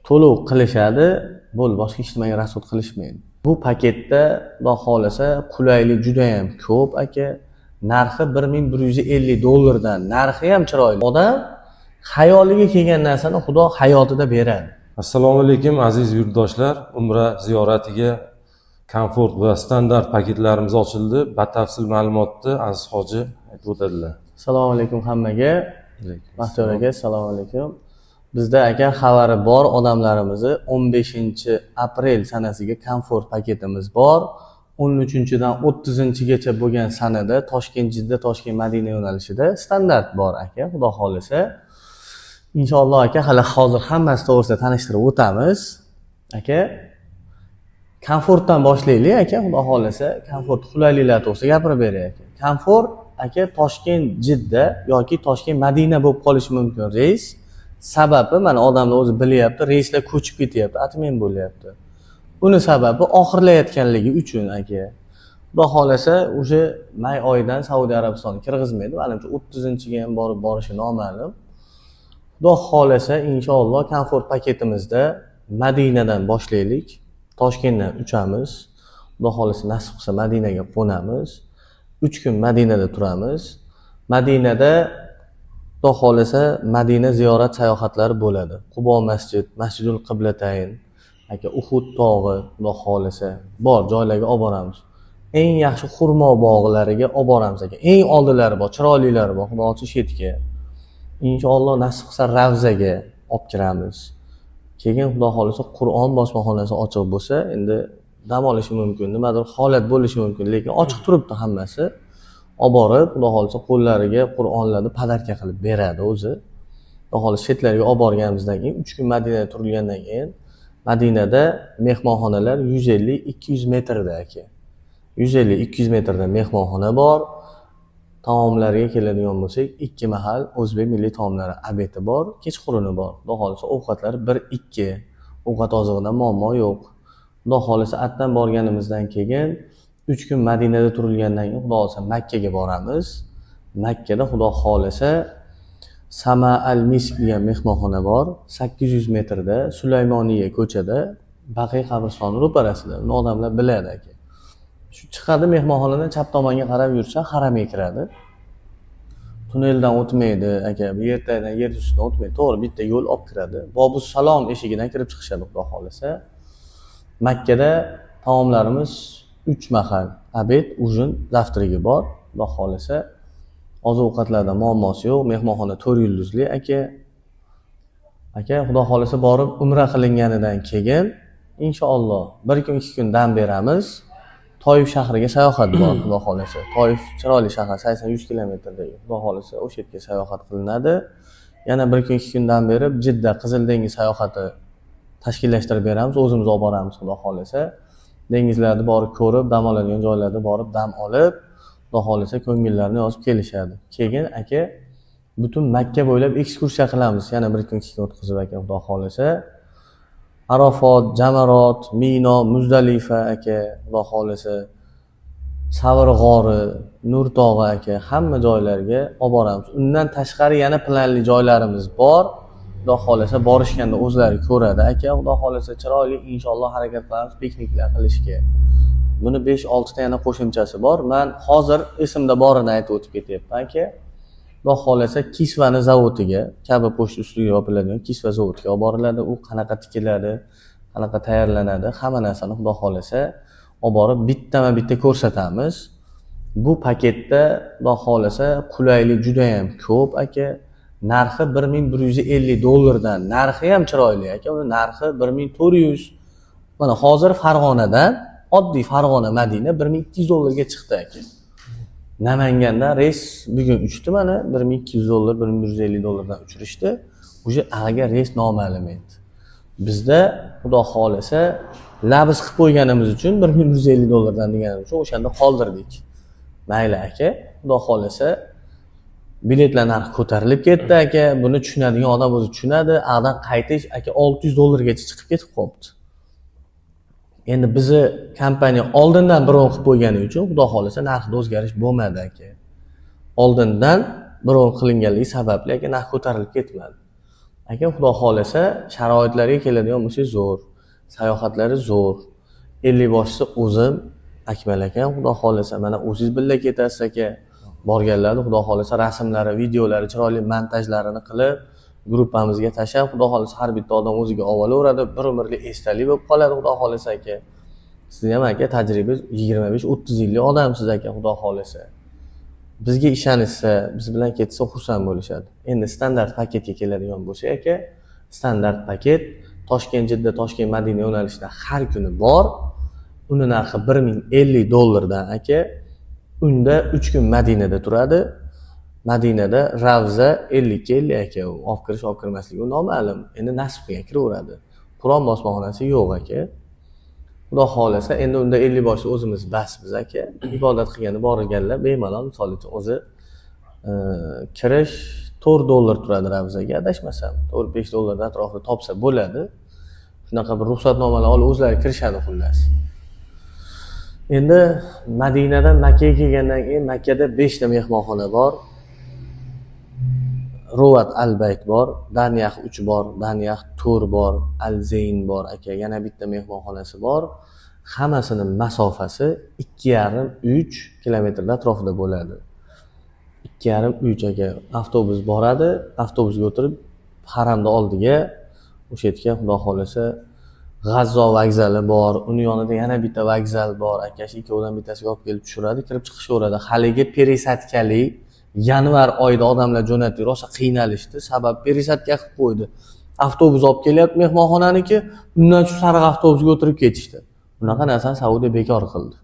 to'lov qilishadi, bo'ldi, boshqa hech nimaga rasxod qilishmaydi. Bu paketda Xudo xolasa qulaylik juda ham ko'p aka. Narxi $1150 dan. Narxi ham chiroyli. Odam xayoliga kelgan narsani Xudo hayotida beradi. Assalomu alaykum aziz yurtdoshlar. Umra ziyoratiga komfort va standart paketlarimiz ochildi. Batafsil ma'lumotni Aziz hoji aytib o'tadilar. Assalomu alaykum hammaga. Baxtiyor aka, assalomu alaykum. Bizda aka xabari bor odamlarimizni 15-aprel sanasiga komfort paketimiz bor. 13-dan 30-gacha bo'lgan sanada Toshkent, Jidda, Toshkent, Madina yo'nalishida standart bor aka, Xudo xolasa. Inshaalloh aka, hali hozir hammasi to'g'risida tanishtirib o'tamiz. Aka, komfortdan boshlaylik aka, Xudo xolasa. Komfort qulayliklar to'g'risida gapirib beray aka. Komfort aka Toshkent, Jidda yoki Toshkent, Madina bo'lib qolishi mumkin reys. Sababi mana odamlar o'zi bilyapti, reyslar ko'chib ketyapti, atmen bo'lyapti. Buni sababi oxirlayotganligi uchun aka. Xudo xolasa o'sha may oyidan Saudiya Arabistoni kirgizmaydi. Menimcha 30-ga ham borishi noma'lum. Xudo xolasa inshaalloh komfort paketimizda Madinadan boshlaylik. Toshkentdan uchamiz. Xudo xolasa nasib qilsa Madinaga qo'namiz. 3 kun Madinada turamiz. Madinada Xudo xolasa Madina ziyorat sayohatlari bo'ladi. Qubo masjid, Masjidul Qiblatayn, aka Uhud tog'i, Xudo xolasa bor joylarga olib boramiz. Eng yaxshi xurmo bog'lariga olib boramiz aka. Eng oldilari bor, chiroylilari bor, Xudo xohlasa chetga. Inshaalloh nasib qilsa Ravzaga olib kiramiz. Keyin Xudo xolasa Qur'on bosmaxonasi ochiq bo'lsa, endi dam olishi mumkin, nimadir holat bo'lishi mumkin, lekin ochiq turibdi hammasi. Olib borib, Xudo xolasa qo'llariga Qur'onlarni podarka qilib beradi o'zi. Xudo xolasa chetlarga olib borganimizdan keyin 3 kun Madinada turilgandan keyin Madinada mehmonxonalar 150-200 metrda aka. 150-200 metrda mehmonxona bor. Taomlarga keladigan bo'lsak, 2 mahal o'zbek milliy taomlari abeti bor, kechquruni bor. Xudo xolasa ovqatlari 1-2. Ovqat ozig'idan muammo yo'q. Xudo xolasa atdan borganimizdan keyin 3 kun Madinada turilgandan keyin Xudo xolasa Makkaga boramiz. Makkada Xudo xolasa Sama al-Misk degan mehmonxona bor. 800 metrda Sulaymoniya ko'chada, Baqiy qabristoni ro'parasida. Uni odamlar biladi aka. Shu chiqadi mehmonxonadan chap tomonga qarab yursa haramga kiradi. Tunneldan o'tmaydi aka, bu yerdan yer ustidan o'tmaydi. To'g'ri, bitta yo'l olib kiradi. Bobus Salom eshigidan kirib chiqishadi Xudo xolasa. Makkada taomlarimiz 3 mahal abed, ujin, zavtrigi bor. Xudo xolasa oziq-ovqatlarda muammosi yo'q. Mehmonxona 4 yulduzli aka. Aka, Xudo xolasa borib umra qilinganidan keyin inshaalloh 1 kun 2 kun dam beramiz. Toyif shahriga sayohat bor, Xudo xolasa. Toyif chiroyli shahar, 80-100 kilometrdagi. Xudo xolasa o'sha yerga sayohat qilinadi. Yana 1 kun 2 kun dam berib Jidda Qizil dengiz sayohati tashkillashtirib beramiz, o'zimiz olib boramiz Xudo xolasa. Dengizlarni borib ko'rib, dam oladigan joylarda borib dam olib, Xudo xolasa ko'ngillarni yozib kelishadi. Keyin aka butun Makka bo'ylab ekskursiya qilamiz. Yana 1 kun 2 kun o'tkazib aka, Xudo xolasa. Arafot, Jamarot, Mino, Muzdalifa aka, Xudo xolasa. Savr g'ori, Nur tog'i aka, hamma joylarga olib boramiz. Undan tashqari yana planli joylarimiz bor. Xudo xolasa borishganda o'zlari ko'radi aka. Xudo xolasa chiroyli inshaalloh harakat qilamiz pikniklar qilishga. Buni 5-6 ta yana qo'shimchasi bor. Men hozir esimda borini aytib o'tib ketyapman aka. Xudo xolasa Kisvani zavodiga, Kabi pochta ustiga yopiladigan Kisva zavodiga olib boriladi. U qanaqa tikiladi, qanaqa tayyorlanadi, hamma narsani Xudo xolasa olib borib bittama-bitta ko'rsatamiz. Bu paketda Xudo xolasa qulaylik juda ham ko'p aka. Narxi $1150 dan. Narxi ham chiroyli aka. Uni narxi 1400. Mana hozir Farg'onadan oddiy Farg'ona Madina $1200 ga chiqdi aka. Namangandan reys bugun uchdi mana $1200, $1150 dan uchirishdi. O'sha ag'ga reys noma'lum edi. Bizda Xudo xolasa labz qilib qo'yganimiz uchun $1150 dan deganimiz uchun o'shanda qoldirdik. Mayli aka, Xudo xolasa biletlar narxi ko'tarilib ketdi aka. Buni tushunadigan odam o'zi tushunadi. Ag'dan qaytish aka $600 gacha chiqib ketib qoldi. Endi bizni kompaniya oldindan bron qilib qo'ygani uchun Xudo xolasa narxda o'zgarish bo'lmadi aka. Oldindan bron qilinganligi sababli aka narx ko'tarilib ketmadi. aka xudo xohlasa sharoitlarga keladigan bo'lsa zo'r, sayohatlari zo'r. 50 boshsi o'zim Akmal aka xudo xohlasa mana o'zingiz birga ketasiz aka. Borganlarni xudo xohlasa rasmlari, videolari, chiroyli montajlarini qilib gruppamizga tashlab, xudo xohlasa har bitta odam o'ziga olaveradi, bir umrlik esdalik bo'lib qoladi xudo xohlasa aka. Siz ham aka tajribangiz 25-30 yillik odamsiz aka xudo xohlasa. Bizga ishonishsa, biz bilan ketsa xursand bo'lishadi. Endi standart paketga keladigan bo'lsa aka, standart paket Toshkent Jidda, Toshkent Madina yo'nalishida har kuni bor. Uni narxi $1050 dan aka. Unda 3 kun Madinada turadi. Madinada Ravza 50 aka, u olib kirish, olib kirmasligi noma'lum. Endi nasib qilgan kiraveradi. Qur'on bosmaxonasi yo'q aka. Xudo xolasa endi unda 50 boshli o'zimiz bas biz aka. Ibodat qilgani borganlar bemalol misol uchun o'zi kirish $4 turadi Ravzaga adashmasam. $4-5 atrofida topsa bo'ladi. Shunaqa bir ruxsatnomalar olib o'zlari kirishadi xullas. Endi Madinadan Makkaga kelgandan keyin Makkada 5 ta mehmonxona bor. Ruvat Al-Bayt bor, Danyax 3 bor, Danyax Tur bor, Al-Zayn bor aka, yana bitta mehmonxonasi bor. Hammasining masofasi 2,5-3 kilometrlar atrofida bo'ladi. 2,5-3 aka. Avtobus boradi, avtobusga o'tirib haramda oldiga o'sha yerga xudo xolasa G'azzo vokzali bor, uni yonida yana bitta vokzal bor aka. Ikkovidan bittasiga olib kelib tushiradi, kirib chiqishaveradi. Haligi perisadkali yanvar oyida odamlar jo'natdi, rosa qiynalishdi, sabab perisadka qilib qo'ydi. Avtobus olib kelyapti mehmonxonaniki, undan shu sariq avtobusga o'tirib ketishdi. Bunaqa narsani Saudiya bekor qildi.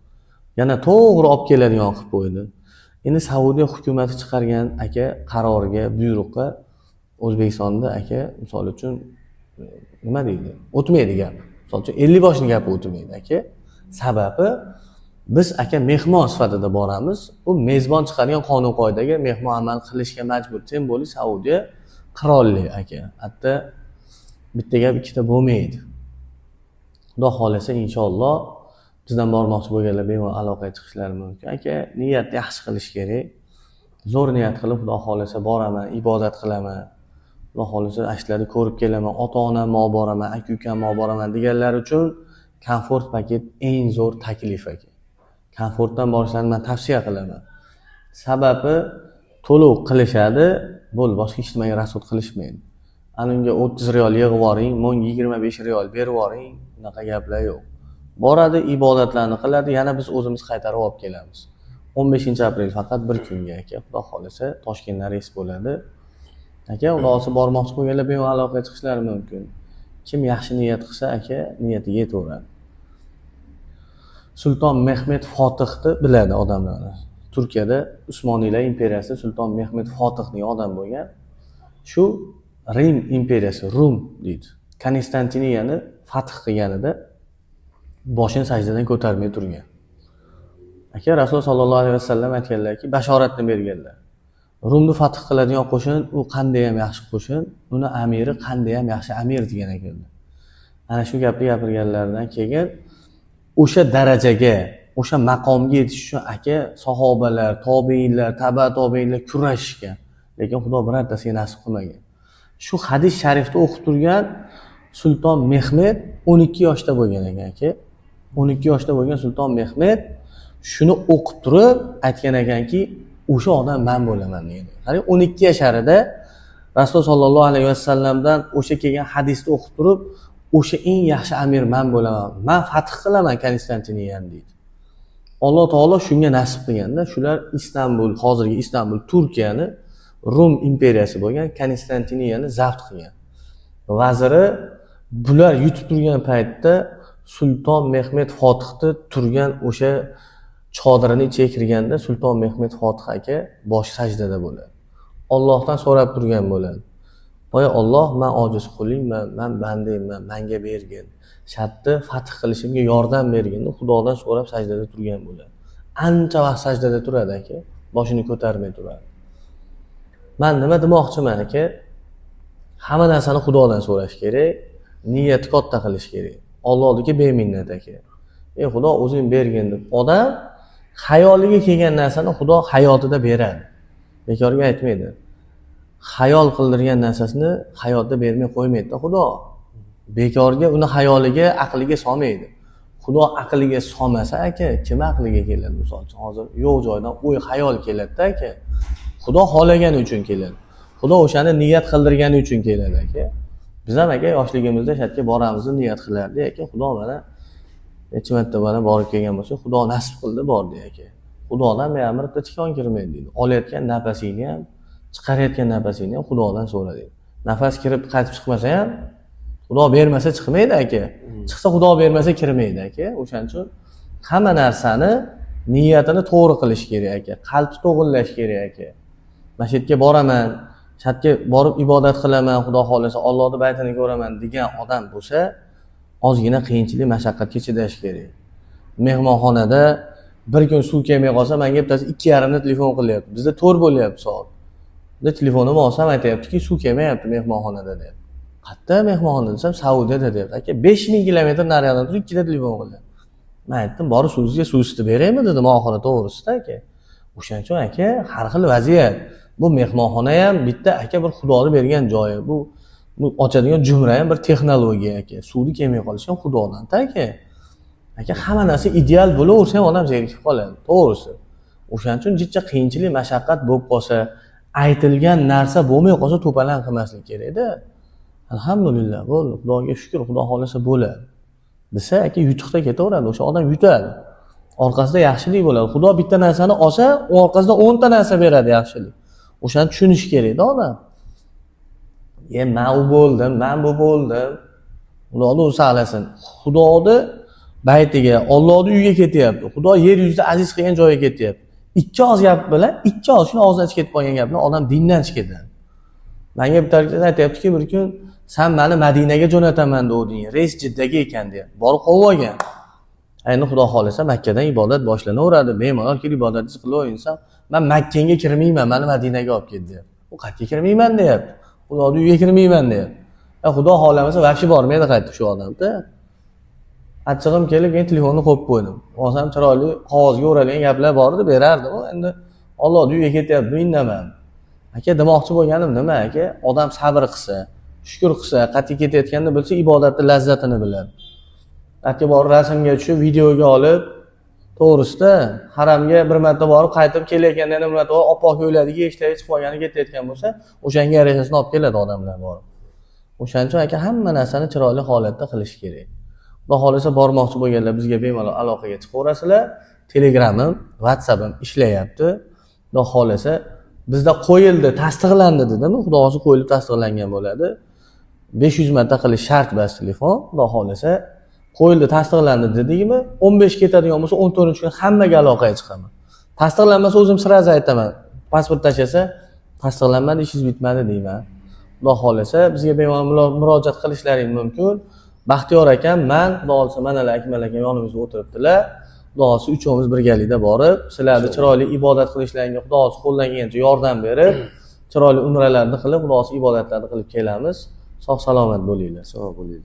Yana to'g'ri olib keladigan qilib qo'ydi. Endi Saudiya hukumati chiqargan aka qarorga, buyruqqa O'zbekistonda aka misol uchun nima deydi? O'tmaydi gap. Misol uchun 50 boshning gapi o'tmaydi aka. Sababi biz aka mehmon sifatida boramiz. U mezbon chiqargan qonun qoidaga mehmon amal qilishga majbur. Sen bo'li Saudiya qirollik aka. Hatto bitta gap ikkita bo'lmaydi. Xudo xolasa inshaalloh bizdan bormoqchi bo'lganlar bemalol aloqaga chiqishlari mumkin. Aka, niyat yaxshi qilish kerak. Zo'r niyat qilib xudo xolasa boraman, ibodat qilaman. Xudo xolasa ashlarni ko'rib kelaman, ota-onam olib boraman, aka-ukam olib boraman deganlar uchun komfort paket eng zo'r taklif aka. Komfortdan borishlarini men tavsiya qilaman. Sababi to'lov qilishadi, bo'l boshqa hech nimaga rasxod qilishmaydi. Anunga 30 riyol yig'ib yuboring, menga 25 riyol berib yuboring, bunaqa gaplar yo'q. Boradi, ibodatlarni qiladi, yana biz o'zimiz qaytarib olib kelamiz. 15-aprel faqat bir kunga aka, xudo xolasa Toshkentdan reys bo'ladi. Aka, uloqsi bormoqchi bo'lganlar bemalol aloqaga chiqishlari mumkin. Kim yaxshi niyat qilsa aka, niyatiga yetaveradi. Sulton Mehmet Fotihni biladi odamlar. Turkiyada Usmoniylar imperiyasida Sulton Mehmet Fotih degan odam bo'lgan. Shu Rim imperiyasi, Rum deydi. Konstantiniyani fath qilganida boshini sajdadan ko'tarmay turgan. Aka Rasululloh sollallohu alayhi vasallam aytganlarki, bashoratni berganlar. Rumni fath qiladigan qo'shin u qanday ham yaxshi qo'shin, uni amiri qanday ham yaxshi amir degan ekanlar. Ana shu gapni gapirganlaridan keyin o'sha darajaga, o'sha maqomga yetish uchun aka sahobalar, tobiinlar, taba tobiinlar kurashgan. Lekin Xudo birortasiga nasib qilmagan. Shu hadis sharifda o'qib turgan Sulton Mehmet 12 yoshda bo'lgan ekan aka. 12 yoshda bo'lgan Sulton Mehmet shuni o'qib turib aytgan ekanki, o'sha odam men bo'laman degan. Qarang 12 yosharida Rasululloh sollallohu alayhi vasallamdan o'sha kelgan hadisni o'qib turib, o'sha eng yaxshi amir men bo'laman. Men fath qilaman Konstantiniyani deydi. Alloh taolo shunga nasib qilganda, shular Istanbul, hozirgi Istanbul, Turkiyani Rum imperiyasi bo'lgan Konstantiniyani zabt qilgan. Vaziri bular yutib turgan paytda Sulton Mehmet Fotihni turgan o'sha chodirini ichiga kirganda Sulton Mehmet Fotih aka bosh sajdada bo'ladi. Allohdan so'rab turgan bo'ladi. Voy Alloh, men ojiz qulingman, men bandayman, menga bergin. Shartni fath qilishimga yordam bergin deb Xudodan so'rab sajdada turgan bo'ladi. Ancha vaqt sajdada turadi aka, boshini ko'tarmay turadi. Men nima demoqchiman aka? Hamma narsani Xudodan so'rash kerak, niyatni katta qilish kerak. Allohga beminnat aka. Xudo o'zing bergin deb odam xayoliga kelgan narsani Xudo hayotida beradi. Bekorga aytmaydi. xayol qildirgan narsasini hayotda bermay qo'ymaydi-da Xudo. Bekorga uni xayoliga, aqliga solmaydi. Xudo aqliga solmasa aka, kim aqliga keladi misol uchun? Hozir yo'q joydan o'y, xayol keladi-da aka. Xudo xohlagani uchun keladi. Xudo o'shani niyat qildirgani uchun keladi aka. Biz ham aka yoshligimizda shatga boramizni niyat qilardik aka. Xudo mana necha marta mana borib kelgan bo'lsa, Xudo nasib qildi bordi aka. Xudodan me'amrda tikon kirmaydi deydi. Olayotgan nafasingni ham, chiqarayotgan nafasingni ham Xudodan so'ra deydi. Nafas kirib qaytib chiqmasa ham Xudo bermasa chiqmaydi aka. Chiqsa Xudo bermasa kirmaydi aka. O'shaning uchun hamma narsani niyatini to'g'ri qilish kerak aka. Qalbni to'g'rilash kerak aka. Mana shu yerga boraman, shu yerga borib ibodat qilaman, Xudo xolasa Allohning baytini ko'raman degan odam bo'lsa, ozgina qiyinchilik, mashaqqatga chidash kerak. Mehmonxonada bir kun suv kelmay qolsa, menga bittasi 2,5 da telefon qilyapti. Bizda 4 bo'lyapti soat. Bizda telefonimni olsam aytayaptiki, suv kelmayapti mehmonxonada deb. Qayerda mehmonxona desam, Saudiyada deb. Aka 5000 kilometr nariyoqdan turib 2 ta telefon qilyapti. Men aytdim, borib suvingizga suv isitib beraymi dedim oxiri to'g'risida aka. O'shaning uchun aka, har xil vaziyat. Bu mehmonxona ham bitta aka bir Xudoning bergan joyi. Bu ochadigan jumra ham bir texnologiya aka. Suvni kelmay qolishi ham Xudodan-da aka. Aka hamma narsa ideal bo'laversa ham odam zerikib qoladi, to'g'risi. O'shaning uchun jicha qiyinchilik, mashaqqat bo'lib qolsa, aytilgan narsa bo'lmay qolsa to'palan qilmaslik kerak-da. Alhamdulillah, bo'ldi. Xudoga shukr, Xudo xolasa bo'ladi. Desa aka yutuqda ketaveradi, o'sha odam yutadi. Orqasida yaxshilik bo'ladi. Xudo bitta narsani olsa, u orqasida 10 ta narsa beradi yaxshilik. O'shani tushunish kerak-da odam. Men u bo'ldim, men bu bo'ldim. Xudo o'zi saqlasin. Xudoni baytiga, Allohning uyiga ketyapti. Xudo yer yuzida aziz qilgan joyga ketyapti. Ikki oz gap bilan, ikki oz shuni og'zidan chiqib ketib qolgan gap bilan odam dindan chiqib ketadi. Menga bitta aytayaptiki, bir kun sen meni Madinaga jo'nataman deding. Reys Jiddaga ekan deb. Borib qolib olgan. Endi Xudo xolasa Makkadan ibodat boshlanaveradi. Bemalol kelib ibodatingizni qilaverinsam, men Makkaga kirmayman, meni Madinaga olib ket deb. U qayerga kirmayman deyapti. Xudoning uyiga kirmayman deyapti. Xudo xohlamasa vaqti bormaydi qaytib shu odamda. Achchig'im kelib, men telefonni qo'yib qo'ydim. O'zim chiroyli qog'ozga o'ralgan gaplar bor edi, berardim. Endi Allohning uyiga ketyapti, indaman. Aka demoqchi bo'lganim nima aka? Odam sabr qilsa, shukr qilsa, qat'iy ketayotganda bilsa, ibodatning lazzatini biladi. Aka borib rasmga tushib, videoga olib, to'g'risida haramga bir marta borib qaytib kelayotganda yana bir marta oppoq yo'ladiga eshitib chiqib qolgani ketayotgan bo'lsa, o'shanga yarashasini olib keladi odamlar borib. O'shaning uchun aka hamma narsani chiroyli holatda qilish kerak. Xudo xolasa bormoqchi bo'lganlar bizga bemalol aloqaga chiqaverasizlar. Telegramim, WhatsAppim ishlayapti. Xudo xolasa bizda qo'yildi, tasdiqlandi dedimi? Xudo xolasa qo'yilib tasdiqlangan bo'ladi. 500 marta qilish shart bas telefon. Xudo xolasa qo'yildi, tasdiqlandi dedikmi, 15 ketadigan bo'lsa 14-kun hammaga aloqaga chiqaman. Tasdiqlanmasa o'zim sirazi aytaman. Pasport tashasa, tasdiqlanmadi, ishingiz bitmadi deyman. Xudo xolasa bizga bemalol murojaat qilishlaring mumkin. Baxtiyor akam, men Xudo xolasa manalar Akmal akam yonimizda o'tiribdilar. Xudo xolasa uchovimiz birgalikda borib, sizlarni chiroyli ibodat qilishlaringga Xudo xolasa qo'ldan kelgancha yordam berib, chiroyli umralarni qilib, Xudo xolasa ibodatlarni qilib kelamiz. Sog' salomat bo'linglar. Sog' bo'linglar.